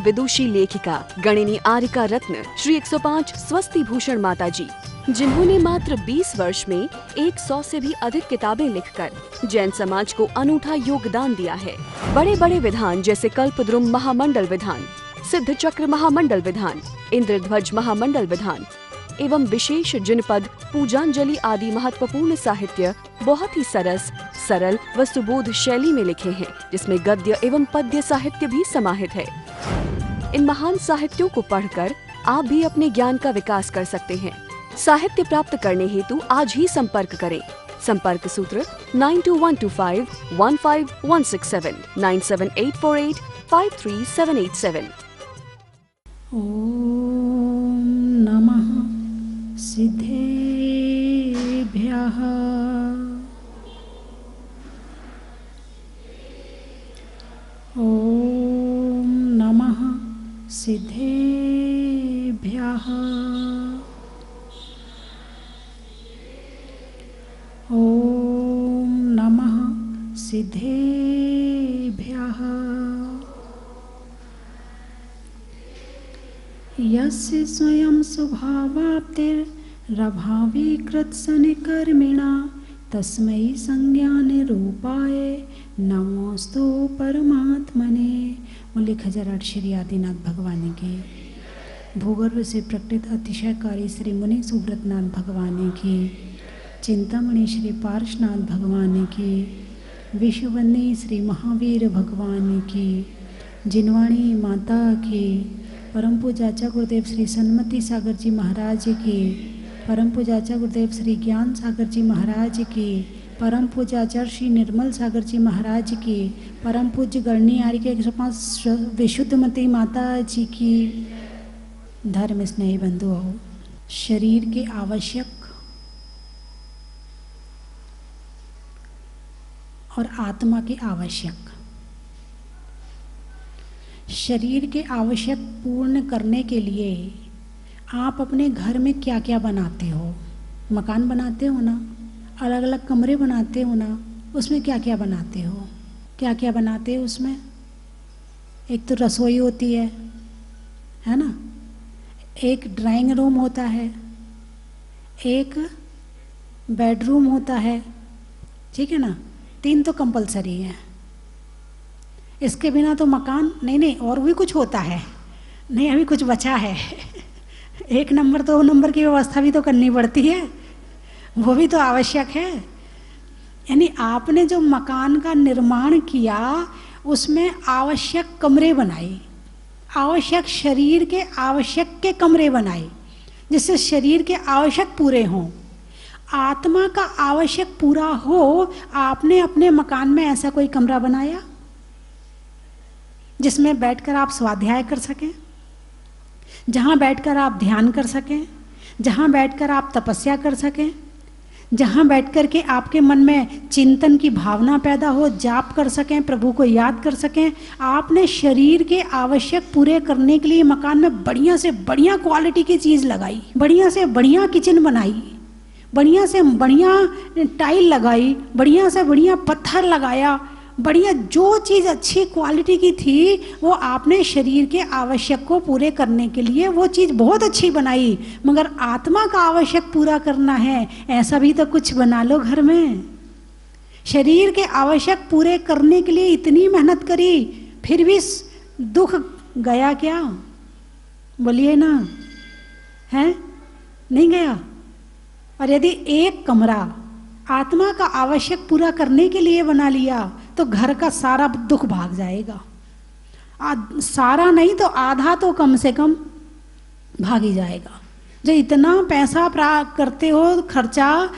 विदुषी लेखिका गणिनी आर्यका रत्न श्री 105 स्वस्ति भूषण माता जी, जिन्होंने मात्र 20 वर्ष में 100 से भी अधिक किताबें लिखकर जैन समाज को अनूठा योगदान दिया है। बड़े बड़े विधान जैसे कल्पद्रुम महामंडल विधान, सिद्ध चक्र महामंडल विधान, इंद्रध्वज महामंडल विधान एवं विशेष जिनपद, पूजांजलि आदि महत्वपूर्ण साहित्य बहुत ही सरल व सुबोध शैली में लिखे हैं, जिसमें गद्य एवं पद्य साहित्य भी समाहित है। इन महान साहित्यों को पढ़कर आप भी अपने ज्ञान का विकास कर सकते हैं। साहित्य प्राप्त करने हेतु आज ही संपर्क करें। संपर्क सूत्र 9215515167 97848538787। ओम नमः सिद्धेभ्यः। ओम नमः सिद्धेभ्यः। ओम नमः सिद्धेभ्यः। यस्य स्वयं स्वभावाप्तिरभावी कृत्सनिकर्मिणा तस्मै संज्ञानिरूपाय नमोस्तु परमात्मने। बोले खजराट श्री आदिनाथ भगवान की, भूगर्भ से प्रकटित अतिशयकारी श्री मुनि सुब्रतनाथ भगवान की, चिंतामणि श्री पार्शनाथ भगवान की, विश्ववंदी श्री महावीर भगवान की, जिनवाणी माता की, परम पूज्य गुरुदेव श्री सन्मति सागर जी महाराज की, परम पूज्य गुरुदेव श्री ज्ञान सागर जी महाराज की, परम पूज्य आचार्य श्री निर्मल सागर जी महाराज की, परम पूज्य गणनी आर्य के 105 विशुद्धमती माता जी की। धर्म स्नेही बंधुओं, शरीर के आवश्यक और आत्मा के आवश्यक, शरीर के आवश्यक पूर्ण करने के लिए आप अपने घर में क्या क्या बनाते हो? मकान बनाते हो ना, अलग अलग कमरे बनाते हो ना, उसमें क्या क्या बनाते हो? क्या क्या बनाते हो उसमें? एक तो रसोई होती है ना, एक ड्राइंग रूम होता है, एक बेडरूम होता है, ठीक है ना, 3 तो कंपलसरी है। इसके बिना तो मकान नहीं, और भी कुछ होता है, नहीं अभी कुछ बचा है। 1 नंबर 2 नंबर की व्यवस्था भी तो करनी पड़ती है, वो भी तो आवश्यक है। यानी आपने जो मकान का निर्माण किया उसमें आवश्यक कमरे बनाए, आवश्यक शरीर के आवश्यक के कमरे बनाए, जिससे शरीर के आवश्यक पूरे हों, आत्मा का आवश्यक पूरा हो। आपने अपने मकान में ऐसा कोई कमरा बनाया जिसमें बैठकर आप स्वाध्याय कर सकें, जहां बैठकर आप ध्यान कर सकें, जहां बैठकर आप तपस्या कर सकें, जहां बैठकर के आपके मन में चिंतन की भावना पैदा हो, जाप कर सकें, प्रभु को याद कर सकें। आपने शरीर के आवश्यक पूरे करने के लिए मकान में बढ़िया से बढ़िया क्वालिटी की चीज़ लगाई, बढ़िया से बढ़िया किचन बनाई, बढ़िया से बढ़िया टाइल लगाई, बढ़िया से बढ़िया पत्थर लगाया, बढ़िया जो चीज़ अच्छी क्वालिटी की थी वो आपने शरीर के आवश्यक को पूरे करने के लिए वो चीज़ बहुत अच्छी बनाई। मगर आत्मा का आवश्यक पूरा करना है, ऐसा भी तो कुछ बना लो घर में। शरीर के आवश्यक पूरे करने के लिए इतनी मेहनत करी, फिर भी दुख गया क्या? बोलिए ना, है नहीं गया? और यदि एक कमरा आत्मा का आवश्यक पूरा करने के लिए बना लिया तो घर का सारा दुख भाग जाएगा। सारा नहीं तो आधा तो कम से कम भाग ही जाएगा। जो इतना पैसा प्राप्त करते हो खर्चा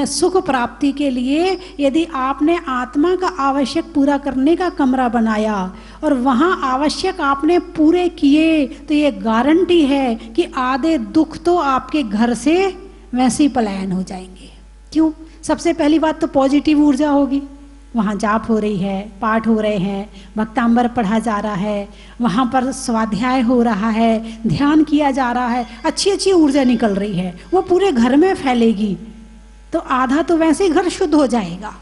सुख प्राप्ति के लिए, यदि आपने आत्मा का आवश्यक पूरा करने का कमरा बनाया और वहाँ आवश्यक आपने पूरे किए तो ये गारंटी है कि आधे दुख तो आपके घर से वैसे ही पलायन हो जाएंगे। क्यों? सबसे पहली बात तो पॉजिटिव ऊर्जा होगी, वहाँ जाप हो रही है, पाठ हो रहे हैं, भक्तांबर पढ़ा जा रहा है, वहाँ पर स्वाध्याय हो रहा है, ध्यान किया जा रहा है, अच्छी अच्छी ऊर्जा निकल रही है, वो पूरे घर में फैलेगी तो आधा तो वैसे ही घर शुद्ध हो जाएगा।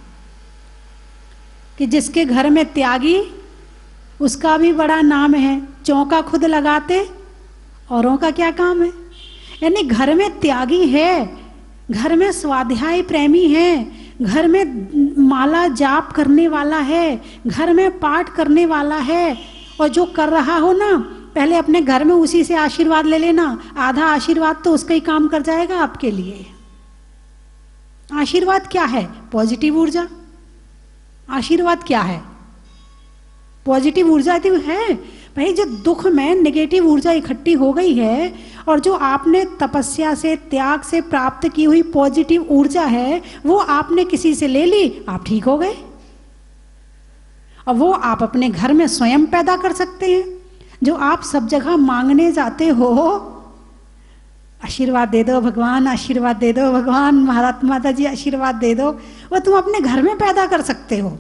कि जिसके घर में त्यागी उसका भी बड़ा नाम है। चौका खुद लगाते औरों का क्या काम है। यानी घर में त्यागी है, घर में स्वाध्याय प्रेमी है, घर में माला जाप करने वाला है, घर में पाठ करने वाला है। और जो कर रहा हो ना, पहले अपने घर में उसी से आशीर्वाद ले लेना, आधा आशीर्वाद तो उसका ही काम कर जाएगा आपके लिए। आशीर्वाद क्या है? पॉजिटिव ऊर्जा। आशीर्वाद क्या है? पॉजिटिव ऊर्जा तो है भाई। जो दुख में नेगेटिव ऊर्जा इकट्ठी हो गई है और जो आपने तपस्या से, त्याग से प्राप्त की हुई पॉजिटिव ऊर्जा है, वो आपने किसी से ले ली, आप ठीक हो गए। और वो आप अपने घर में स्वयं पैदा कर सकते हैं। जो आप सब जगह मांगने जाते हो, आशीर्वाद दे दो भगवान, आशीर्वाद दे दो भगवान, महाराज माता जी आशीर्वाद दे दो, वो तुम अपने घर में पैदा कर सकते हो।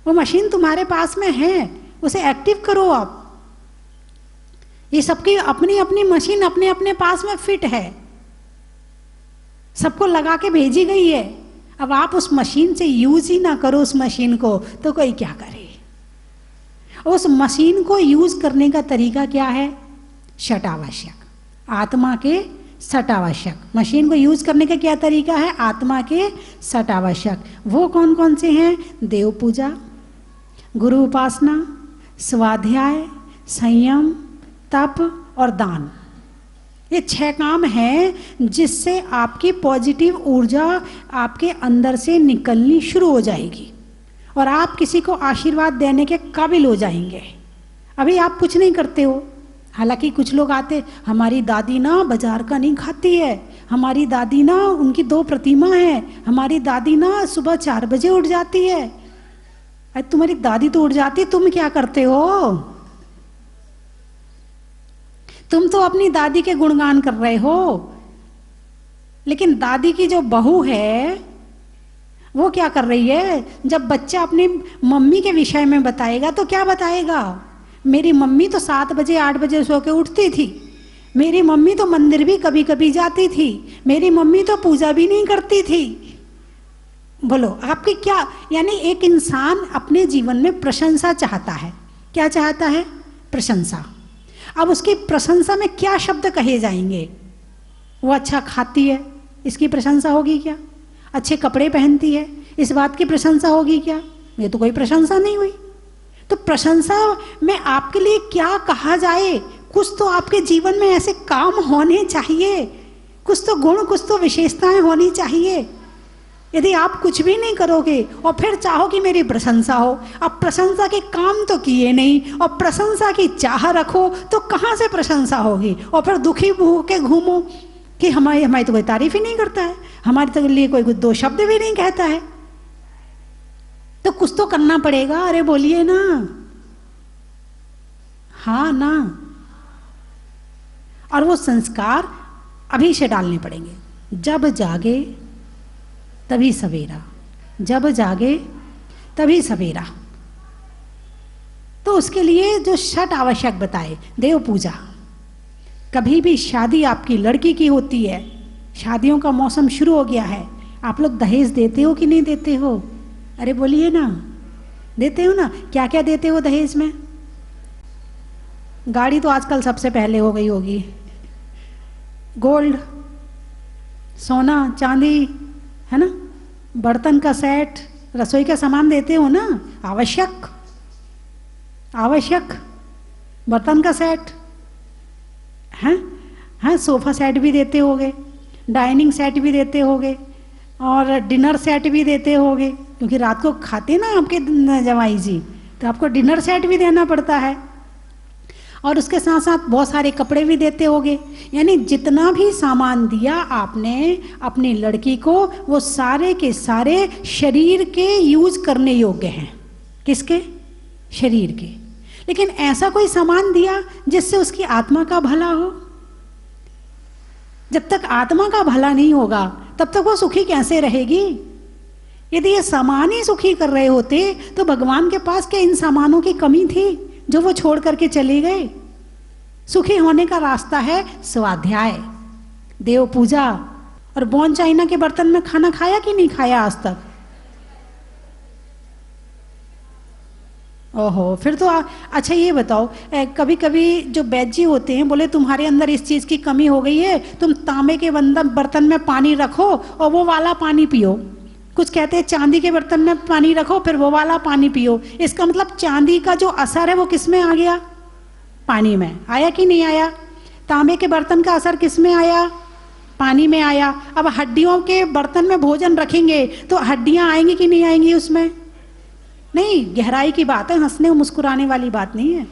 वो मशीन तुम्हारे पास में है, उसे एक्टिव करो आप। ये सबकी अपनी अपनी मशीन अपने अपने पास में फिट है, सबको लगा के भेजी गई है। अब आप उस मशीन से यूज ही ना करो उस मशीन को, तो कोई क्या करे। उस मशीन को यूज करने का तरीका क्या है? षट आवश्यक, आत्मा के षट आवश्यक। मशीन को यूज करने का क्या तरीका है? आत्मा के षट आवश्यक। वो कौन कौन से हैं? देव पूजा, गुरु उपासना, स्वाध्याय, संयम, तप और दान। ये 6 काम हैं जिससे आपकी पॉजिटिव ऊर्जा आपके अंदर से निकलनी शुरू हो जाएगी और आप किसी को आशीर्वाद देने के काबिल हो जाएंगे। अभी आप कुछ नहीं करते हो, हालांकि कुछ लोग आते, हमारी दादी ना बाजार का नहीं खाती है, हमारी दादी ना, उनकी 2 प्रतिमा है, हमारी दादी ना सुबह 4 बजे उठ जाती है। अरे तुम्हारी दादी तो उठ जाती, तुम क्या करते हो? तुम तो अपनी दादी के गुणगान कर रहे हो, लेकिन दादी की जो बहू है वो क्या कर रही है? जब बच्चा अपनी मम्मी के विषय में बताएगा तो क्या बताएगा? मेरी मम्मी तो 7 बजे 8 बजे सो के उठती थी, मेरी मम्मी तो मंदिर भी कभी कभी जाती थी, मेरी मम्मी तो पूजा भी नहीं करती थी। बोलो आपकी क्या, यानी एक इंसान अपने जीवन में प्रशंसा चाहता है। क्या चाहता है? प्रशंसा। अब उसकी प्रशंसा में क्या शब्द कहे जाएंगे? वो अच्छा खाती है, इसकी प्रशंसा होगी क्या? अच्छे कपड़े पहनती है, इस बात की प्रशंसा होगी क्या? ये तो कोई प्रशंसा नहीं हुई। तो प्रशंसा में आपके लिए क्या कहा जाए? कुछ तो आपके जीवन में ऐसे काम होने चाहिए, कुछ तो गुण, कुछ तो विशेषताएं होनी चाहिए। यदि आप कुछ भी नहीं करोगे और फिर चाहो कि मेरी प्रशंसा हो, अब प्रशंसा के काम तो किए नहीं और प्रशंसा की चाह रखो, तो कहाँ से प्रशंसा होगी? और फिर दुखी होके घूमो कि हमारी तो कोई तारीफ ही नहीं करता है, हमारे तो लिए कोई 2 शब्द भी नहीं कहता है। तो कुछ तो करना पड़ेगा। अरे बोलिए ना, हाँ ना। और वो संस्कार अभी से डालने पड़ेंगे। जब जागे तभी सवेरा, जब जागे तभी सवेरा। तो उसके लिए जो षट आवश्यक बताए, देव पूजा। कभी भी शादी आपकी लड़की की होती है, शादियों का मौसम शुरू हो गया है, आप लोग दहेज देते हो कि नहीं देते हो? अरे बोलिए ना, देते हो ना? क्या क्या देते हो दहेज में? गाड़ी तो आजकल सबसे पहले हो गई होगी, गोल्ड, सोना चांदी, है ना, बर्तन का सेट, रसोई का सामान देते हो ना? आवश्यक, आवश्यक बर्तन का सेट है, हाँ, सोफा सेट भी देते होगे, डाइनिंग सेट भी देते होगे और डिनर सेट भी देते होगे, क्योंकि रात को खाते ना आपके जवाई जी, तो आपको डिनर सेट भी देना पड़ता है। और उसके साथ साथ बहुत सारे कपड़े भी देते होगे। यानी जितना भी सामान दिया आपने अपनी लड़की को, वो सारे के सारे शरीर के यूज करने योग्य हैं। किसके? शरीर के। लेकिन ऐसा कोई सामान दिया जिससे उसकी आत्मा का भला हो? जब तक आत्मा का भला नहीं होगा तब तक वो सुखी कैसे रहेगी? यदि ये सामान ही सुखी कर रहे होते तो भगवान के पास क्या इन सामानों की कमी थी जो वो छोड़ करके चले गए? सुखी होने का रास्ता है स्वाध्याय, देव पूजा। और बोन चाइना के बर्तन में खाना खाया कि नहीं खाया आज तक? ओहो, फिर तो अच्छा ये बताओ, कभी कभी जो वैद्य जी होते हैं बोले तुम्हारे अंदर इस चीज़ की कमी हो गई है, तुम तांबे के बर्तन में पानी रखो और वो वाला पानी पियो। कुछ कहते हैं चांदी के बर्तन में पानी रखो फिर वो वाला पानी पियो। इसका मतलब चांदी का जो असर है वो किस में आ गया? पानी में आया कि नहीं आया? तांबे के बर्तन का असर किस में आया? पानी में आया। अब हड्डियों के बर्तन में भोजन रखेंगे तो हड्डियां आएंगी कि नहीं आएंगी उसमें? नहीं, गहराई की बात है, हंसने और मुस्कुराने वाली बात नहीं है।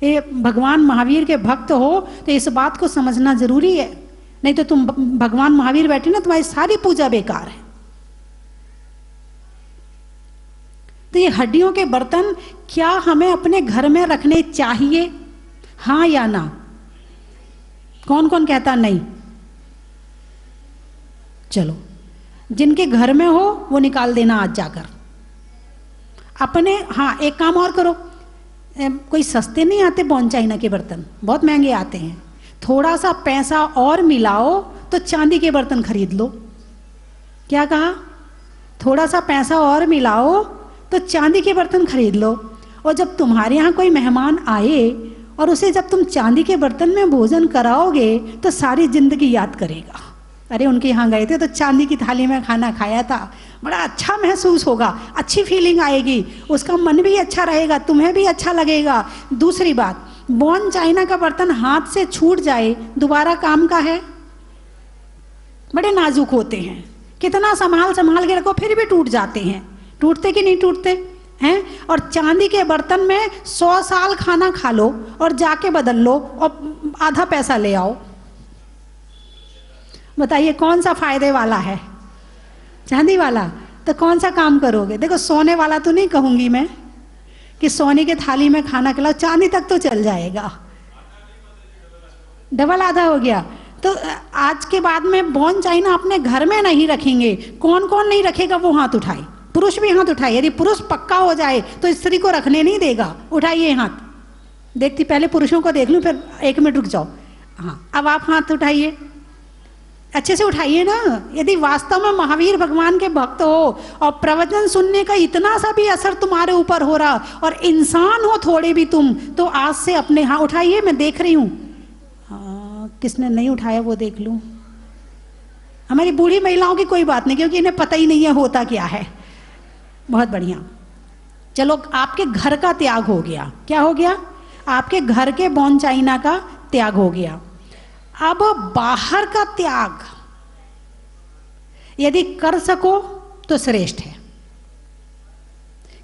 ये भगवान महावीर के भक्त हो तो इस बात को समझना जरूरी है, नहीं तो तुम भगवान महावीर बैठे ना, तुम्हारी सारी पूजा बेकार है। तो ये हड्डियों के बर्तन क्या हमें अपने घर में रखने चाहिए, हाँ या ना? कौन कौन कहता नहीं? चलो, जिनके घर में हो वो निकाल देना आज जाकर अपने। हाँ, एक काम और करो, कोई सस्ते नहीं आते बॉन चाइना के बर्तन, बहुत महंगे आते हैं। थोड़ा सा पैसा और मिलाओ तो चांदी के बर्तन खरीद लो। क्या कहा? थोड़ा सा पैसा और मिलाओ तो चांदी के बर्तन खरीद लो। और जब तुम्हारे यहाँ कोई मेहमान आए और उसे जब तुम चांदी के बर्तन में भोजन कराओगे तो सारी जिंदगी याद करेगा, अरे उनके यहाँ गए थे तो चांदी की थाली में खाना खाया था, बड़ा अच्छा महसूस होगा, अच्छी फीलिंग आएगी, उसका मन भी अच्छा रहेगा, तुम्हें भी अच्छा लगेगा। दूसरी बात, बॉन चाइना का बर्तन हाथ से छूट जाए दोबारा काम का है? बड़े नाजुक होते हैं, कितना संभाल संभाल के रखो फिर भी टूट जाते हैं। टूटते कि नहीं टूटते हैं? और चांदी के बर्तन में 100 साल खाना खा लो और जाके बदल लो और आधा पैसा ले आओ। बताइए कौन सा फायदे वाला है? चांदी वाला। तो कौन सा काम करोगे? देखो, सोने वाला तो नहीं कहूंगी मैं कि सोने के थाली में खाना खिलाओ, चांदी तक तो चल जाएगा, डबल आधा हो गया। तो आज के बाद में बॉन चाइना अपने घर में नहीं रखेंगे। कौन कौन नहीं रखेगा वो हाथ उठाए, पुरुष भी हाथ उठाए। यदि पुरुष पक्का हो जाए तो स्त्री को रखने नहीं देगा, उठाइए हाथ। देखती पहले पुरुषों को देख लूं, फिर 1 मिनट रुक जाओ। हाँ, अब आप हाथ उठाइए, अच्छे से उठाइए ना। यदि वास्तव में महावीर भगवान के भक्त हो और प्रवचन सुनने का इतना सा भी असर तुम्हारे ऊपर हो रहा और इंसान हो थोड़े भी तुम, तो आज से अपने हाथ उठाइए। मैं देख रही हूँ किसने नहीं उठाया वो देख लूं। हमारी बूढ़ी महिलाओं की कोई बात नहीं, क्योंकि इन्हें पता ही नहीं है होता क्या है। बहुत बढ़िया, चलो आपके घर का त्याग हो गया। क्या हो गया? आपके घर के बॉन चाइना का त्याग हो गया। अब बाहर का त्याग यदि कर सको तो श्रेष्ठ है,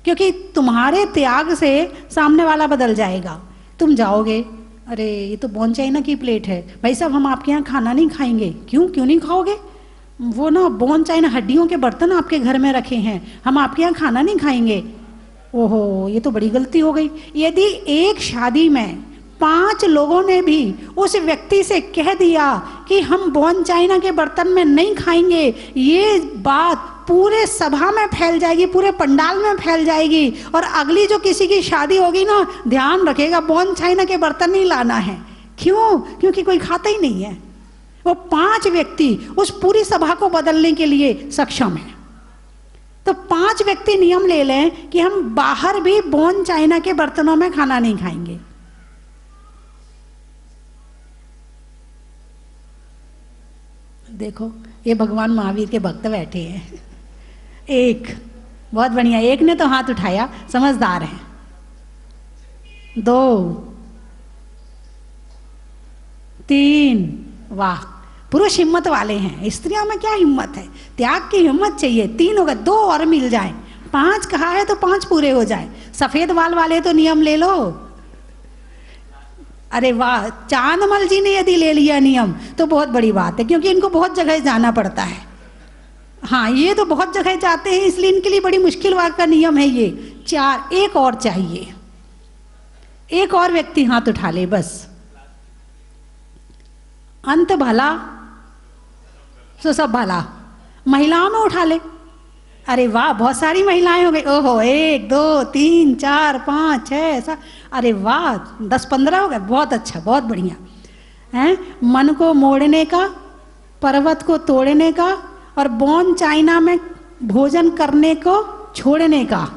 क्योंकि तुम्हारे त्याग से सामने वाला बदल जाएगा। तुम जाओगे, अरे ये तो बॉन चाइना की प्लेट है, भाई साहब हम आपके यहाँ खाना नहीं खाएंगे। क्यों नहीं खाओगे? वो ना बॉन चाइना हड्डियों के बर्तन आपके घर में रखे हैं, हम आपके यहाँ खाना नहीं खाएंगे। ओहो, ये तो बड़ी गलती हो गई। यदि एक शादी में 5 लोगों ने भी उस व्यक्ति से कह दिया कि हम बॉन चाइना के बर्तन में नहीं खाएंगे, ये बात पूरे सभा में फैल जाएगी, पूरे पंडाल में फैल जाएगी, और अगली जो किसी की शादी होगी ना, ध्यान रखेगा बॉन चाइना के बर्तन नहीं लाना है। क्यों? क्योंकि कोई खाता ही नहीं है। वो 5 व्यक्ति उस पूरी सभा को बदलने के लिए सक्षम है। तो 5 व्यक्ति नियम ले लें कि हम बाहर भी बॉन चाइना के बर्तनों में खाना नहीं खाएंगे। देखो, ये भगवान महावीर के भक्त बैठे हैं। एक, बहुत बढ़िया, एक ने तो हाथ उठाया, समझदार है। 2, 3, वाह, पुरुष हिम्मत वाले हैं। स्त्रियों में क्या हिम्मत है? त्याग की हिम्मत चाहिए। 3 हो गए, 2 और मिल जाए। 5 कहा है तो 5 पूरे हो जाए। सफेद बाल वाले तो नियम ले लो। अरे वाह, चांदमल जी ने यदि ले लिया नियम तो बहुत बड़ी बात है, क्योंकि इनको बहुत जगह जाना पड़ता है। हाँ, ये तो बहुत जगह जाते हैं, इसलिए इनके लिए बड़ी मुश्किल बात का नियम है ये। 4, एक और चाहिए, एक और व्यक्ति हाथ उठा ले बस। अंत भला तो सब भला। महिलाओं में उठा ले। अरे वाह, बहुत सारी महिलाएं हो गई। ओहो, 1, 2, 3, 4, 5, 6, 7, अरे वाह, 10-15 हो गए। बहुत अच्छा, बहुत बढ़िया है। मन को मोड़ने का, पर्वत को तोड़ने का, और बॉन चाइना में भोजन करने को छोड़ने का।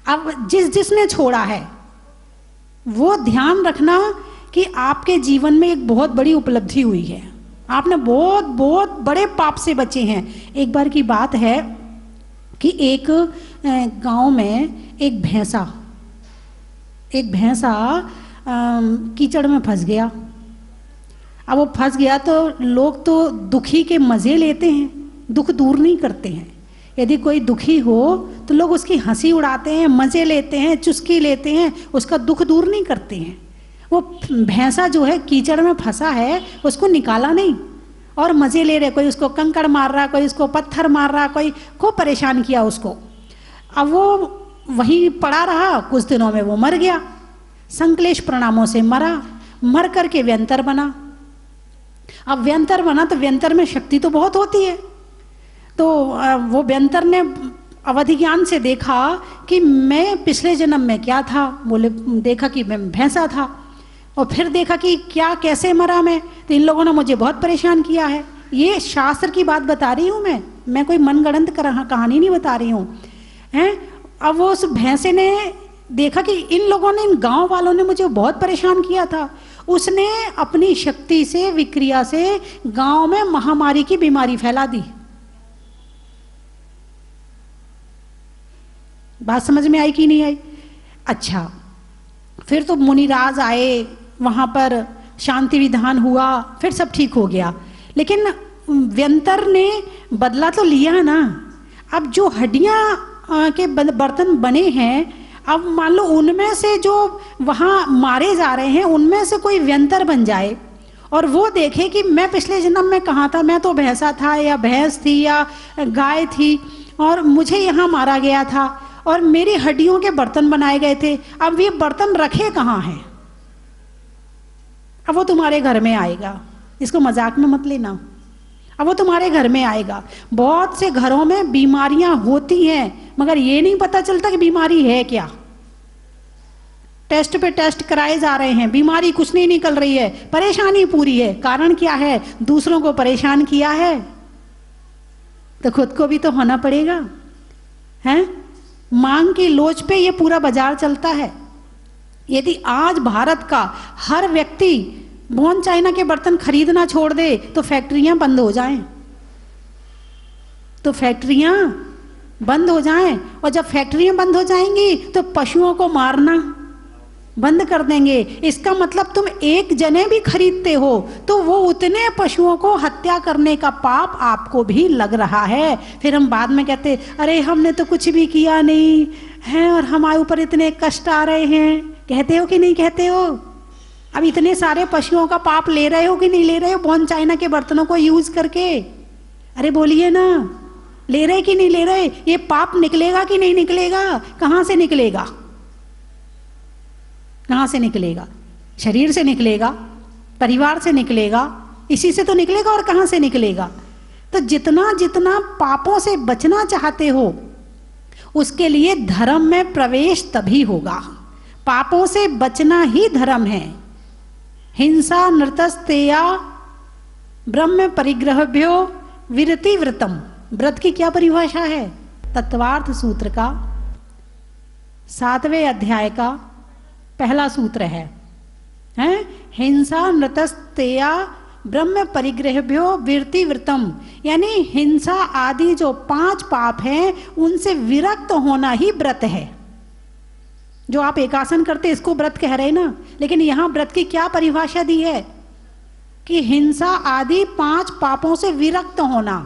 अब जिसने छोड़ा है वो ध्यान रखना कि आपके जीवन में एक बहुत बड़ी उपलब्धि हुई है, आपने बहुत बहुत बड़े पाप से बचे हैं। एक बार की बात है कि एक गांव में एक भैंसा कीचड़ में फंस गया। अब वो फंस गया तो लोग तो दुखी के मज़े लेते हैं, दुख दूर नहीं करते हैं। यदि कोई दुखी हो तो लोग उसकी हंसी उड़ाते हैं, मज़े लेते हैं, चुस्की लेते हैं, उसका दुख दूर नहीं करते हैं। वो भैंसा जो है कीचड़ में फंसा है, उसको निकाला नहीं और मज़े ले रहे, कोई उसको कंकड़ मार रहा, कोई उसको पत्थर मार रहा, कोई खूब परेशान किया उसको। अब वो वहीं पड़ा रहा, कुछ दिनों में वो मर गया, संक्लेश परिणामों से मरा, मर करके व्यंतर बना। अब व्यंतर बना तो व्यंतर में शक्ति तो बहुत होती है, तो वो व्यंतर ने अवधि ज्ञान से देखा कि मैं पिछले जन्म में क्या था। बोले देखा कि मैं भैंसा था, और फिर देखा कि क्या कैसे मरा मैं, तो इन लोगों ने मुझे बहुत परेशान किया है। ये शास्त्र की बात बता रही हूँ मैं कोई मनगढ़ंत कहानी नहीं बता रही हूँ हैं। अब वो उस भैंसे ने देखा कि इन लोगों ने, इन गांव वालों ने मुझे बहुत परेशान किया था। उसने अपनी शक्ति से, विक्रिया से गांव में महामारी की बीमारी फैला दी। बात समझ में आई कि नहीं आई? अच्छा, फिर तो मुनिराज आए, वहां पर शांति विधान हुआ, फिर सब ठीक हो गया। लेकिन व्यंतर ने बदला तो लिया ना। अब जो हड्डियां के बर्तन बने हैं, अब मान लो उनमें से जो वहाँ मारे जा रहे हैं उनमें से कोई व्यंतर बन जाए और वो देखे कि मैं पिछले जन्म में कहाँ था, मैं तो भैंसा था या भैंस थी या गाय थी और मुझे यहाँ मारा गया था और मेरी हड्डियों के बर्तन बनाए गए थे। अब ये बर्तन रखे कहाँ हैं? अब वो तुम्हारे घर में आएगा, इसको मजाक में मत लेना। अब वो तुम्हारे घर में आएगा। बहुत से घरों में बीमारियां होती हैं मगर ये नहीं पता चलता कि बीमारी है क्या। टेस्ट पे टेस्ट कराए जा रहे हैं, बीमारी कुछ नहीं निकल रही है, परेशानी पूरी है। कारण क्या है? दूसरों को परेशान किया है तो खुद को भी तो होना पड़ेगा, हैं? मांग की लोच पे ये पूरा बाजार चलता है। यदि आज भारत का हर व्यक्ति बोन चाइना के बर्तन खरीदना छोड़ दे तो फैक्ट्रियां बंद हो जाएं, तो फैक्ट्रियां बंद हो जाएं। और जब फैक्ट्रियां बंद हो जाएंगी तो पशुओं को मारना बंद कर देंगे। इसका मतलब तुम एक जने भी खरीदते हो तो वो उतने पशुओं को हत्या करने का पाप आपको भी लग रहा है। फिर हम बाद में कहते अरे हमने तो कुछ भी किया नहीं है और हमारे ऊपर इतने कष्ट आ रहे हैं। कहते हो कि नहीं कहते हो? अब इतने सारे पशुओं का पाप ले रहे हो कि नहीं ले रहे हो बोन चाइना के बर्तनों को यूज करके? अरे बोलिए ना, ले रहे कि नहीं ले रहे? ये पाप निकलेगा कि नहीं निकलेगा? कहाँ से निकलेगा? कहाँ से निकलेगा? शरीर से निकलेगा, परिवार से निकलेगा, इसी से तो निकलेगा। और कहाँ से निकलेगा? तो जितना जितना पापों से बचना चाहते हो उसके लिए धर्म में प्रवेश तभी होगा। पापों से बचना ही धर्म है। हिंसा नृतस्तेया ब्रह्म परिग्रहभ्यो विरति व्रतम। व्रत की क्या परिभाषा है? तत्वार्थ सूत्र का 7वें अध्याय का पहला सूत्र है, हैं? हिंसा नृतस्तेया ब्रह्म परिग्रहभ्यो विरति व्रतम, यानी हिंसा आदि जो 5 पाप हैं उनसे विरक्त होना ही व्रत है। जो आप एकासन करते इसको व्रत कह रहे ना, लेकिन यहां व्रत की क्या परिभाषा दी है कि हिंसा आदि 5 पापों से विरक्त होना,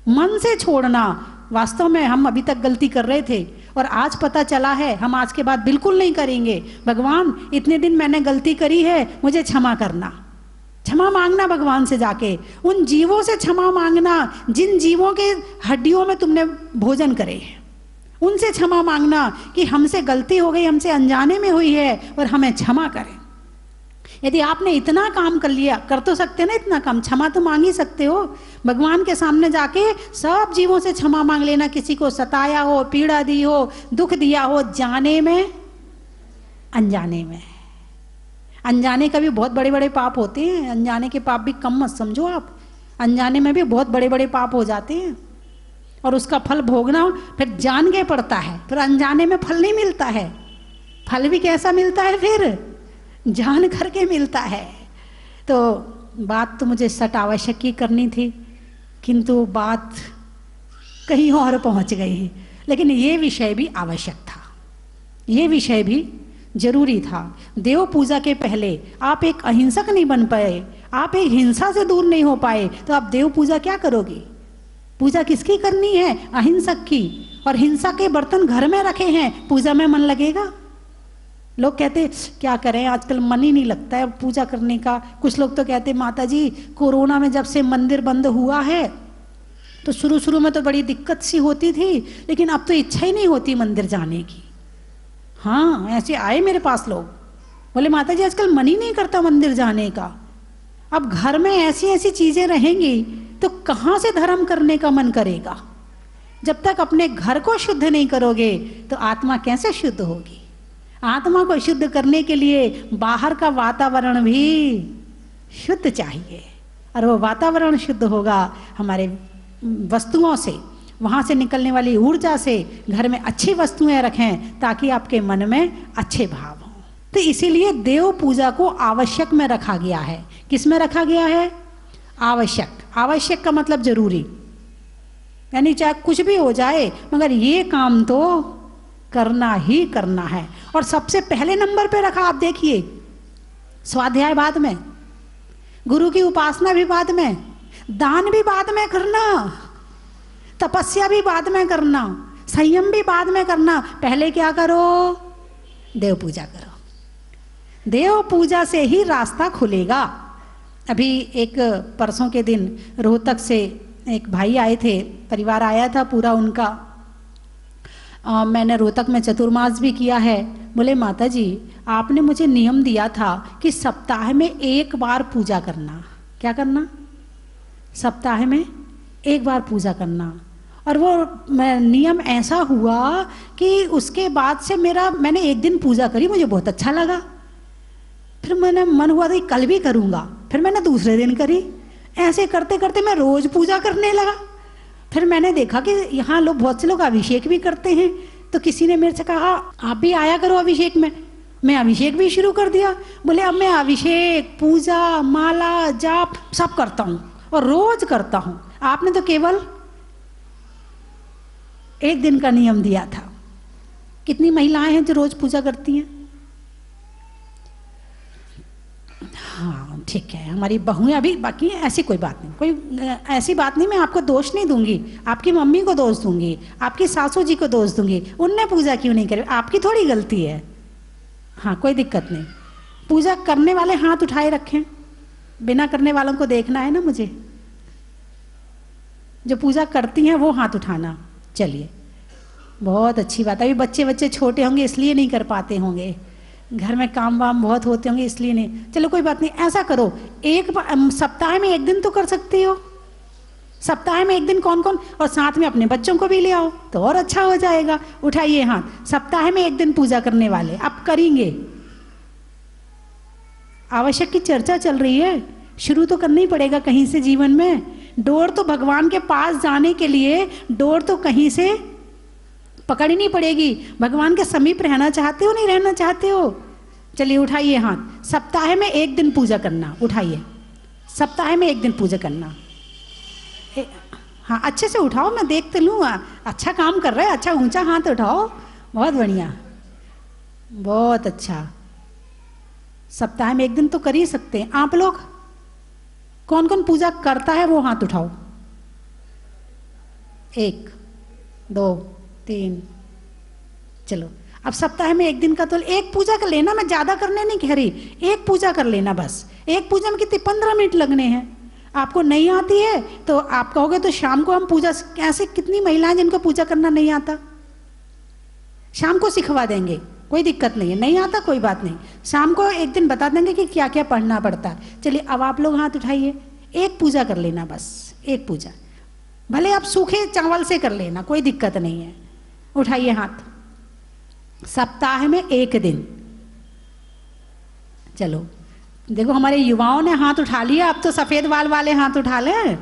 मन से छोड़ना। वास्तव में हम अभी तक गलती कर रहे थे और आज पता चला है हम आज के बाद बिल्कुल नहीं करेंगे। भगवान इतने दिन मैंने गलती करी है, मुझे क्षमा करना। क्षमा मांगना भगवान से जाके, उन जीवों से क्षमा मांगना जिन जीवों के हड्डियों में तुमने भोजन करे, उनसे क्षमा मांगना कि हमसे गलती हो गई, हमसे अनजाने में हुई है और हमें क्षमा करें। यदि आपने इतना काम कर लिया, कर तो सकते ना इतना काम, क्षमा तो मांग ही सकते हो। भगवान के सामने जाके सब जीवों से क्षमा मांग लेना। किसी को सताया हो, पीड़ा दी हो, दुख दिया हो, जाने में अनजाने में। अनजाने का भी बहुत बड़े बड़े पाप होते हैं, अनजाने के पाप भी कम मत समझो आप। अनजाने में भी बहुत बड़े बड़े पाप हो जाते हैं। और उसका फल भोगना फिर जान के पड़ता है, फिर अनजाने में फल नहीं मिलता है। फल भी कैसा मिलता है, फिर जान करके मिलता है। तो बात तो मुझे सट आवश्यक ही करनी थी, किंतु बात कहीं और पहुंच गई है। लेकिन ये विषय भी आवश्यक था, ये विषय भी जरूरी था। देव पूजा के पहले आप एक अहिंसक नहीं बन पाए, आप एक हिंसा से दूर नहीं हो पाए, तो आप देव पूजा क्या करोगे? पूजा किसकी करनी है? अहिंसक की। और हिंसा के बर्तन घर में रखे हैं, पूजा में मन लगेगा? लोग कहते क्या करें, आजकल मन ही नहीं लगता है पूजा करने का। कुछ लोग तो कहते माता जी कोरोना में जब से मंदिर बंद हुआ है तो शुरू में तो बड़ी दिक्कत सी होती थी, लेकिन अब तो इच्छा ही नहीं होती मंदिर जाने की। हाँ, ऐसे आए मेरे पास लोग, बोले माता जी आजकल मन ही नहीं करता मंदिर जाने का। अब घर में ऐसी ऐसी चीजें रहेंगी तो कहाँ से धर्म करने का मन करेगा? जब तक अपने घर को शुद्ध नहीं करोगे तो आत्मा कैसे शुद्ध होगी? आत्मा को शुद्ध करने के लिए बाहर का वातावरण भी शुद्ध चाहिए, और वो वातावरण शुद्ध होगा हमारे वस्तुओं से, वहाँ से निकलने वाली ऊर्जा से। घर में अच्छी वस्तुएं रखें ताकि आपके मन में अच्छे भाव हों। तो इसीलिए देव पूजा को आवश्यक में रखा गया है। किस में रखा गया है? आवश्यक। आवश्यक का मतलब जरूरी, यानी चाहे कुछ भी हो जाए मगर ये काम तो करना ही करना है। और सबसे पहले नंबर पे रखा, आप देखिए, स्वाध्याय बाद में, गुरु की उपासना भी बाद में, दान भी बाद में करना, तपस्या भी बाद में करना, संयम भी बाद में करना। पहले क्या करो? देव पूजा करो। देव पूजा से ही रास्ता खुलेगा। अभी एक परसों के दिन रोहतक से एक भाई आए थे, परिवार आया था पूरा उनका। मैंने रोहतक में चतुर्मास भी किया है। बोले माता जी आपने मुझे नियम दिया था कि सप्ताह में एक बार पूजा करना। क्या करना? सप्ताह में एक बार पूजा करना। और वो नियम ऐसा हुआ कि उसके बाद से मैंने एक दिन पूजा करी, मुझे बहुत अच्छा लगा। फिर मैंने मन हुआ था कि कल भी करूँगा, फिर मैंने दूसरे दिन करी। ऐसे करते करते मैं रोज पूजा करने लगा। फिर मैंने देखा कि यहाँ लोग, बहुत से लोग अभिषेक भी करते हैं, तो किसी ने मेरे से कहा आप भी आया करो अभिषेक में। मैं अभिषेक भी शुरू कर दिया। बोले अब मैं अभिषेक, पूजा, माला, जाप सब करता हूँ और रोज करता हूँ। आपने तो केवल एक दिन का नियम दिया था। कितनी महिलाएं हैं जो रोज पूजा करती हैं? हाँ ठीक है, हमारी बहुएं अभी बाकी हैं, ऐसी कोई बात नहीं, कोई ऐसी बात नहीं। मैं आपको दोष नहीं दूंगी, आपकी मम्मी को दोष दूंगी, आपकी सासू जी को दोष दूंगी, उनने पूजा क्यों नहीं करी, आपकी थोड़ी गलती है। हाँ कोई दिक्कत नहीं, पूजा करने वाले हाथ उठाए रखें, बिना करने वालों को देखना है ना मुझे। जो पूजा करती हैं वो हाथ उठाना। चलिए बहुत अच्छी बात है। अभी बच्चे छोटे होंगे इसलिए नहीं कर पाते होंगे, घर में काम वाम बहुत होते होंगे इसलिए नहीं। चलो कोई बात नहीं, ऐसा करो एक सप्ताह में एक दिन तो कर सकती हो। सप्ताह में एक दिन कौन कौन, और साथ में अपने बच्चों को भी ले आओ तो और अच्छा हो जाएगा। उठाइए हाथ, सप्ताह में एक दिन पूजा करने वाले अब करेंगे। आवश्यक की चर्चा चल रही है, शुरू तो करना ही पड़ेगा कहीं से जीवन में। डोर तो भगवान के पास जाने के लिए डोर तो कहीं से पकड़नी पड़ेगी। भगवान के समीप रहना चाहते हो, नहीं रहना चाहते हो? चलिए उठाइए हाथ, सप्ताह में एक दिन पूजा करना। उठाइए, सप्ताह में एक दिन पूजा करना। हाँ अच्छे से उठाओ, मैं देख तो लूँ। अच्छा काम कर रहे हैं, अच्छा ऊंचा हाथ उठाओ, बहुत बढ़िया, बहुत अच्छा। सप्ताह में एक दिन तो कर ही सकते हैं आप लोग। कौन कौन पूजा करता है वो हाथ उठाओ। 1 2 3, चलो अब सप्ताह में एक दिन का तो एक पूजा कर लेना। मैं ज्यादा करने नहीं कह रही, एक पूजा कर लेना बस। एक पूजा में कितने 15 मिनट लगने हैं। आपको नहीं आती है तो आप कहोगे तो शाम को हम पूजा, ऐसे कितनी महिलाएं जिनको पूजा करना नहीं आता, शाम को सिखवा देंगे, कोई दिक्कत नहीं है। नहीं आता कोई बात नहीं, शाम को एक दिन बता देंगे कि क्या क्या पढ़ना पड़ता है। चलिए अब आप लोग हाथ उठाइए, एक पूजा कर लेना बस, एक पूजा। भले आप सूखे चावल से कर लेना, कोई दिक्कत नहीं है। उठाइए हाथ, सप्ताह में एक दिन। चलो देखो हमारे युवाओं ने हाथ उठा लिया, अब तो सफेद बाल वाले हाथ उठा लें,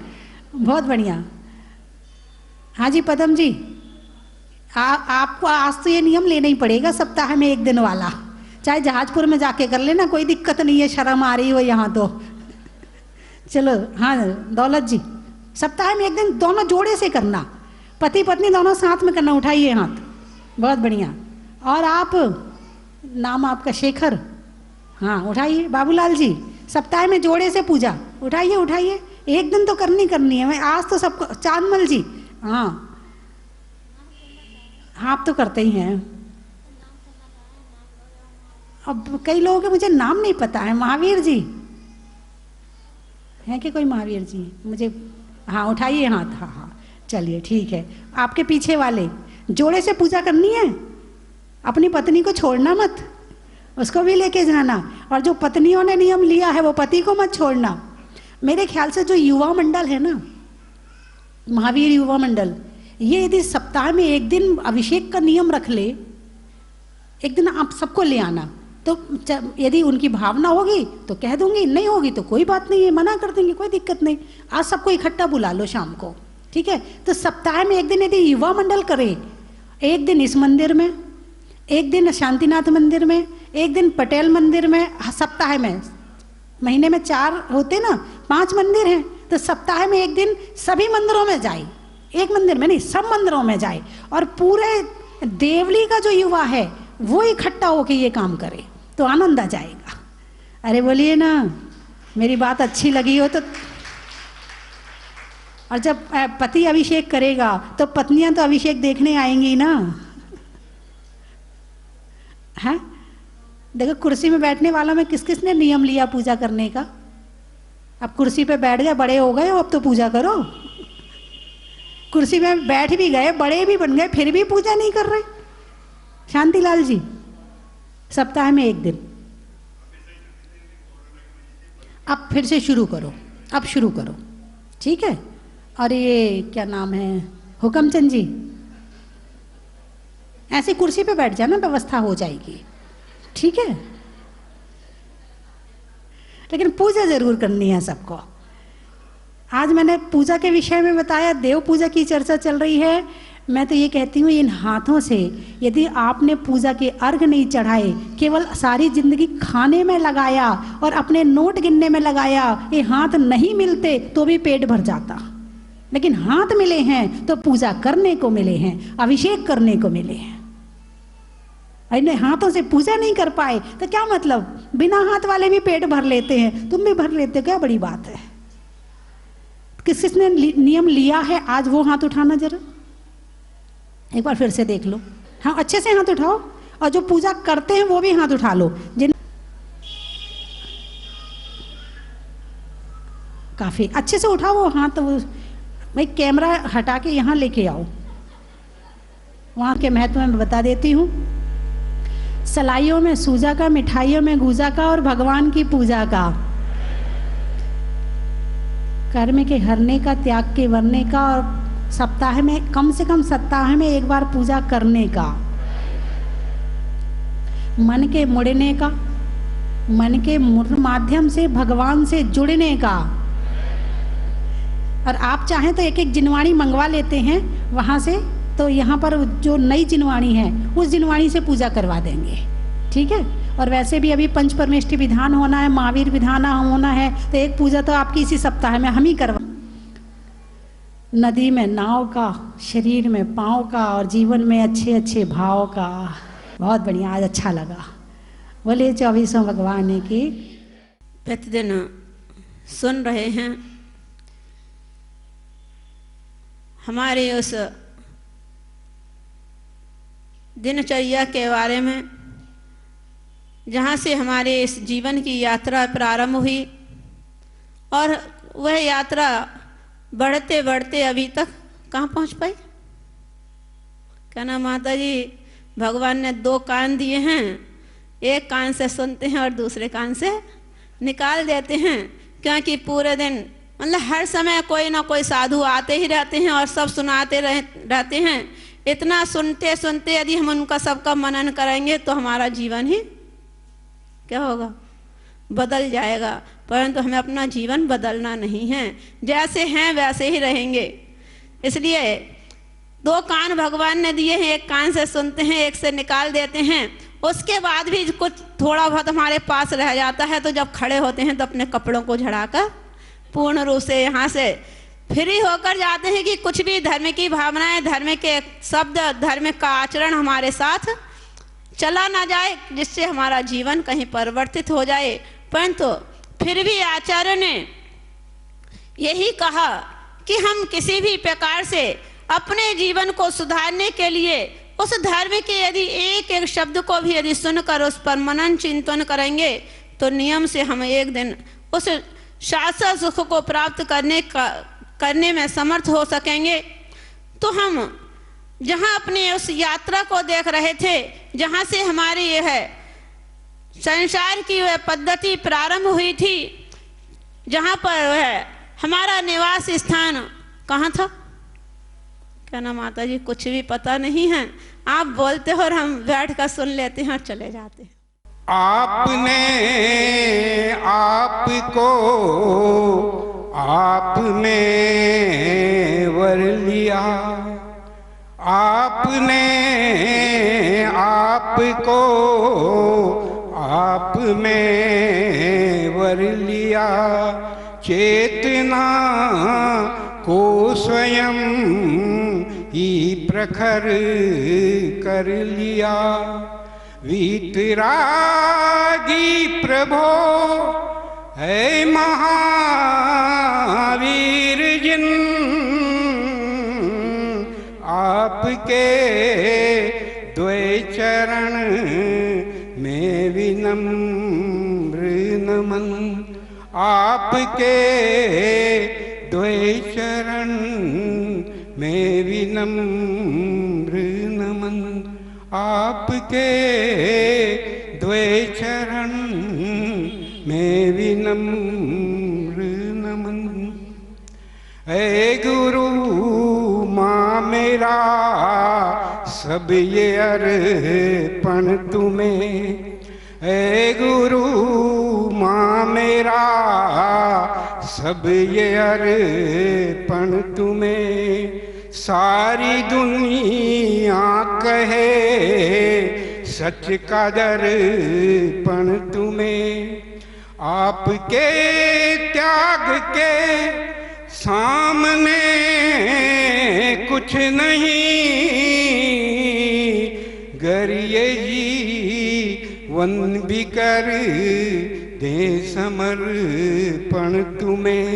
बहुत बढ़िया। हाँ जी पदम जी, आपको आज तो ये नियम लेना ही पड़ेगा सप्ताह में एक दिन वाला, चाहे जहाजपुर में जाके कर लेना, कोई दिक्कत नहीं है, शर्म आ रही हो यहाँ तो। चलो हाँ दौलत जी, सप्ताह में एक दिन दोनों जोड़े से करना, पति पत्नी दोनों साथ में करना। उठाइए हाथ, बहुत बढ़िया। और आप, नाम आपका शेखर, हाँ उठाइए। बाबूलाल जी, सप्ताह में जोड़े से पूजा, उठाइए उठाइए, एक दिन तो करनी है। मैं आज तो सबको, चांदमल जी, हाँ आप तो करते ही हैं। अब कई लोगों के मुझे नाम नहीं पता है। महावीर जी हैं कि कोई? महावीर जी मुझे, हाँ उठाइए हाथ, हाँ हाँ चलिए ठीक है। आपके पीछे वाले, जोड़े से पूजा करनी है, अपनी पत्नी को छोड़ना मत, उसको भी लेके जाना, और जो पत्नियों ने नियम लिया है वो पति को मत छोड़ना। मेरे ख्याल से जो युवा मंडल है ना, महावीर युवा मंडल, ये यदि सप्ताह में एक दिन अभिषेक का नियम रख ले, एक दिन आप सबको ले आना, तो यदि उनकी भावना होगी तो कह दूंगी, नहीं होगी तो कोई बात नहीं है, मना कर देंगे, कोई दिक्कत नहीं। आज सबको इकट्ठा बुला लो शाम को, ठीक है? तो सप्ताह में एक दिन यदि युवा मंडल करे, एक दिन इस मंदिर में, एक दिन शांतिनाथ मंदिर में, एक दिन पटेल मंदिर में, सप्ताह में, महीने में 4 होते ना, 5 मंदिर हैं, तो सप्ताह में एक दिन सभी मंदिरों में जाए, एक मंदिर में नहीं सब मंदिरों में जाए, और पूरे देवली का जो युवा है वो इकट्ठा होके ये काम करे तो आनंद आ जाएगा। अरे बोलिए ना, मेरी बात अच्छी लगी हो तो। और जब पति अभिषेक करेगा तो पत्नियां तो अभिषेक देखने आएंगी ना, है? देखो कुर्सी में बैठने वालों में किस किस ने नियम लिया पूजा करने का? अब कुर्सी पे बैठ गए, बड़े हो गए हो, अब तो पूजा करो। कुर्सी में बैठ भी गए, बड़े भी बन गए, फिर भी पूजा नहीं कर रहे। शांतिलाल जी, सप्ताह में एक दिन, अब फिर से शुरू करो, अब शुरू करो, ठीक है? और ये क्या नाम है, हुकमचंद जी, ऐसी कुर्सी पे बैठ जाना, व्यवस्था हो जाएगी, ठीक है? लेकिन पूजा जरूर करनी है सबको। आज मैंने पूजा के विषय में बताया, देव पूजा की चर्चा चल रही है। मैं तो ये कहती हूँ, इन हाथों से यदि आपने पूजा के अर्घ नहीं चढ़ाए, केवल सारी जिंदगी खाने में लगाया और अपने नोट गिनने में लगाया, ये हाथ नहीं मिलते तो भी पेट भर जाता। लेकिन हाथ मिले हैं तो पूजा करने को मिले हैं, अभिषेक करने को मिले हैं। इन्हें हाथों से पूजा नहीं कर पाए तो क्या मतलब? बिना हाथ वाले भी पेट भर लेते हैं, तुम भी भर लेते हो, क्या बड़ी बात है? किस किसने नियम लिया है आज वो हाथ उठाना, जरा एक बार फिर से देख लो। हाँ अच्छे से हाथ उठाओ, और जो पूजा करते हैं वो भी हाथ उठा लो। जिन काफी अच्छे से उठाओ वो हाथ। वो भाई कैमरा हटा के यहाँ लेके आओ, वहां के महत्व में बता देती हूँ। सलाइयों में सूजा का, मिठाइयों में गूजा का, और भगवान की पूजा का, कर्म के हरने का, त्याग के वरने का, और सप्ताह में कम से कम सप्ताह में एक बार पूजा करने का, मन के मुड़ने का, मन के माध्यम से भगवान से जुड़ने का। और आप चाहें तो एक एक जिनवाणी मंगवा लेते हैं वहां से, तो यहाँ पर जो नई जिनवाणी है उस जिनवाणी से पूजा करवा देंगे, ठीक है? और वैसे भी अभी पंच परमेष्टि विधान होना है, महावीर विधान होना है, तो एक पूजा तो आपकी इसी सप्ताह में हम ही करवा। नदी में नाव का, शरीर में पाँव का, और जीवन में अच्छे अच्छे भाव का। बहुत बढ़िया, आज अच्छा लगा। बोले 24वें भगवान की। प्रतिदिन सुन रहे हैं हमारे उस दिनचर्या के बारे में, जहाँ से हमारे इस जीवन की यात्रा प्रारंभ हुई, और वह यात्रा बढ़ते बढ़ते अभी तक कहाँ पहुँच पाई? क्या ना माता जी, भगवान ने 2 कान दिए हैं, एक कान से सुनते हैं और दूसरे कान से निकाल देते हैं, क्योंकि पूरे दिन मतलब हर समय कोई ना कोई साधु आते ही रहते हैं और सब सुनाते रहते हैं। इतना सुनते सुनते यदि हम उनका सबका मनन करेंगे तो हमारा जीवन ही क्या होगा? बदल जाएगा। परंतु हमें अपना जीवन बदलना नहीं है, जैसे हैं वैसे ही रहेंगे। इसलिए 2 कान भगवान ने दिए हैं, एक कान से सुनते हैं, एक से निकाल देते हैं। उसके बाद भी कुछ थोड़ा बहुत हमारे पास रह जाता है, तो जब खड़े होते हैं तो अपने कपड़ों को झड़ाकर पूर्ण रूप से यहाँ से फ्री होकर जाते हैं कि कुछ भी धर्म की भावनाएं, धर्म के शब्द, धर्म का आचरण हमारे साथ चला ना जाए, जिससे हमारा जीवन कहीं परिवर्तित हो जाए। परंतु फिर भी आचार्य ने यही कहा कि हम किसी भी प्रकार से अपने जीवन को सुधारने के लिए उस धर्म के यदि एक एक शब्द को भी यदि सुनकर उस पर मनन चिंतन करेंगे तो नियम से हम एक दिन उस शाश्वत सुख को प्राप्त करने में समर्थ हो सकेंगे। तो हम जहाँ अपने उस यात्रा को देख रहे थे, जहाँ से हमारी यह संसार की वह पद्धति प्रारंभ हुई थी, जहाँ पर वह हमारा निवास स्थान कहाँ था, क्या ना माता जी कुछ भी पता नहीं है, आप बोलते हो और हम बैठ कर सुन लेते हैं और चले जाते हैं। आपने आपको आप में वर लिया, आपने आपको आप में वर लिया, चेतना को स्वयं ही प्रखर कर लिया। वीतरागी प्रभो है महावीर जिन, आपके द्वै चरण में विनम्र नमन, आपके द्वै चरण में विनम्र नमन, आपके द्वै चरण में विनम्र नमन। ऐ गुरु माँ मेरा सब ये अर्पण तुम्हें, ऐ गुरु माँ मेरा सब ये अर्पण तुम्हें। सारी दुनिया कहे सच का दर्पण तुम्हें, आपके त्याग के सामने कुछ नहीं, गर ये जीवन भी कर दे समर्पण तुम्हें,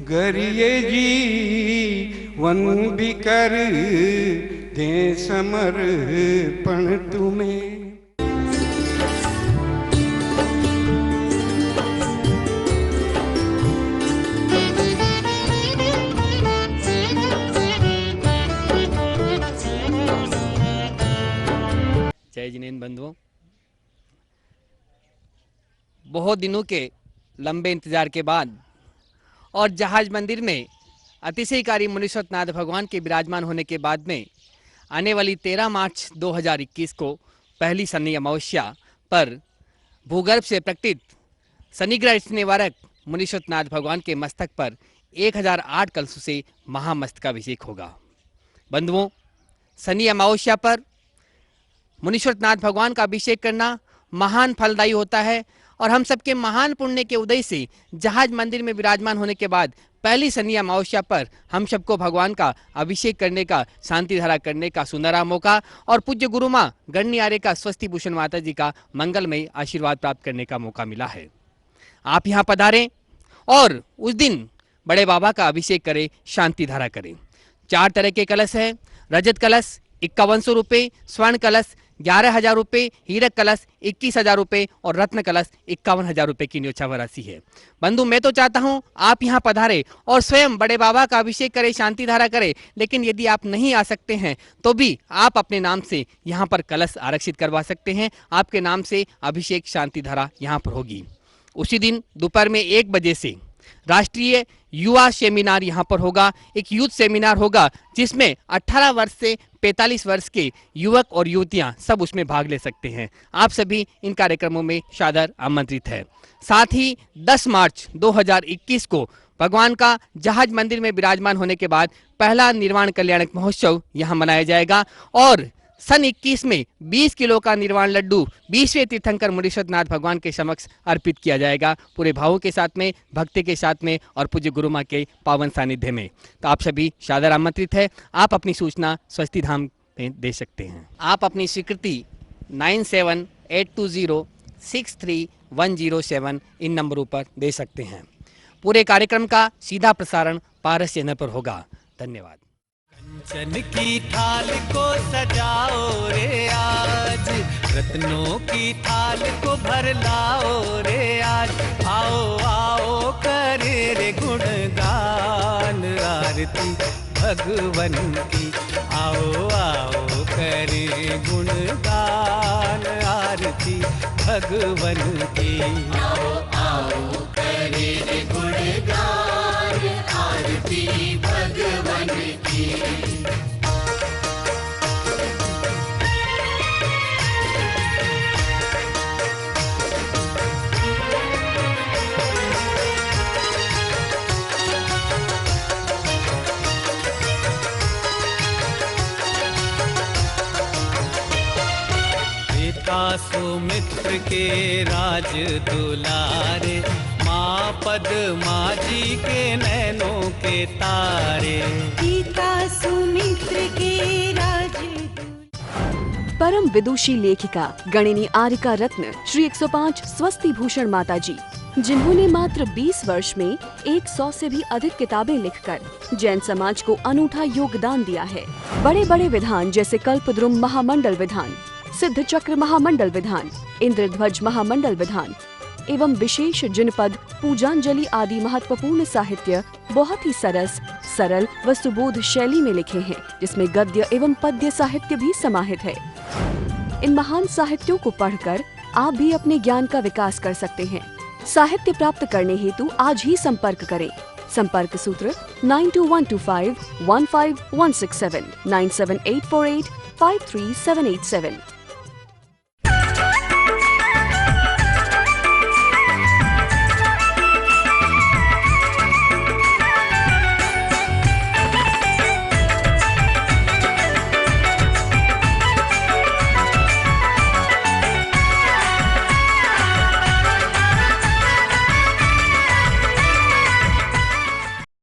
गर ये जीवन भी कर दे समर्पण तुम्हें। जय जिनेन्द्र बंधुओं, बहुत दिनों के लंबे इंतजार के बाद और जहाज मंदिर में अतिशयकारी मुनीश्वरनाथ भगवान के विराजमान होने के बाद में आने वाली 13 मार्च 2021 को पहली शनि अमावस्या पर भूगर्भ से प्रकटित शनिग्रह निवारक मुनीश्वरनाथ भगवान के मस्तक पर 1008 कलशों से महामस्तकाभिषेक होगा। बंधुओं, शनि अमावस्या पर मुनीश्वरनाथ भगवान का अभिषेक करना महान फलदायी होता है और हम सबके महान पुण्य के उदय से जहाज मंदिर में विराजमान होने के बाद पहली शनि अमावस्या पर हम सबको भगवान का अभिषेक करने का, शांति धारा करने का सुनहरा मौका और पूज्य गुरु माँ गणनी आर्य का स्वस्ति भूषण माता जी का मंगलमय आशीर्वाद प्राप्त करने का मौका मिला है। आप यहाँ पधारें और उस दिन बड़े बाबा का अभिषेक करें, शांति धारा करें। 4 तरह के कलश है। रजत कलश 5100 रुपये, स्वर्ण कलश 11,000 रुपये, हीरक कलश 21,000 रुपये और रत्न कलश 51,000 रुपये की न्योछावर राशि है। बंधु, मैं तो चाहता हूं आप यहां पधारे और स्वयं बड़े बाबा का अभिषेक करें, शांति धारा करें, लेकिन यदि आप नहीं आ सकते हैं तो भी आप अपने नाम से यहां पर कलश आरक्षित करवा सकते हैं। आपके नाम से अभिषेक शांति धारा यहां पर होगी। उसी दिन दोपहर में 1 बजे से राष्ट्रीय युवा सेमिनार यहाँ पर होगा। एक यूथ सेमिनार होगा जिसमें 18 वर्ष से 45 वर्ष के युवक और युवतियां सब उसमें भाग ले सकते हैं। आप सभी इन कार्यक्रमों में सादर आमंत्रित है। साथ ही 10 मार्च 2021 को भगवान का जहाज मंदिर में विराजमान होने के बाद पहला निर्वाण कल्याणक महोत्सव यहाँ मनाया जाएगा और सन 21 में 20 किलो का निर्वाण लड्डू 20वें तीर्थंकर मुनीश्वरनाथ भगवान के समक्ष अर्पित किया जाएगा, पूरे भावों के साथ में, भक्ति के साथ में और पूज्य गुरु माँ के पावन सानिध्य में। तो आप सभी सादर आमंत्रित है। आप अपनी सूचना स्वस्ति धाम में दे सकते हैं। आप अपनी स्वीकृति 9782063107 इन नंबरों पर दे सकते हैं। पूरे कार्यक्रम का सीधा प्रसारण पारस चैनल पर होगा। धन्यवाद। कंचन की थाल को सजाओ रे आज, रत्नों की थाल को भर लाओ रे आज। आओ आओ करे रे गुणगान आरती भगवन की। आओ आओ करे गुणगान आरती भगवन की। आओ आओ करे रे गुणगान आरती भगवन की। सुमित्र के राज दुलारे, माँ पद्मा जी के नैनों के तारे। पिता सुमित्र के राज। परम विदुषी लेखिका गणिनी आरिका रत्न श्री 105 स्वस्ति भूषण माताजी, जिन्होंने मात्र 20 वर्ष में 100 से भी अधिक किताबें लिखकर जैन समाज को अनूठा योगदान दिया है। बड़े बड़े विधान जैसे कल्पद्रुम महामंडल विधान, सिद्ध चक्र महामंडल विधान, इंद्रध्वज महामंडल विधान एवं विशेष जिनपद, पूजांजलि आदि महत्वपूर्ण साहित्य बहुत ही सरल व सुबोध शैली में लिखे हैं, जिसमें गद्य एवं पद्य साहित्य भी समाहित है। इन महान साहित्यों को पढ़कर आप भी अपने ज्ञान का विकास कर सकते हैं। साहित्य प्राप्त करने हेतु आज ही संपर्क करें। संपर्क सूत्र 9212515167 97848 53787।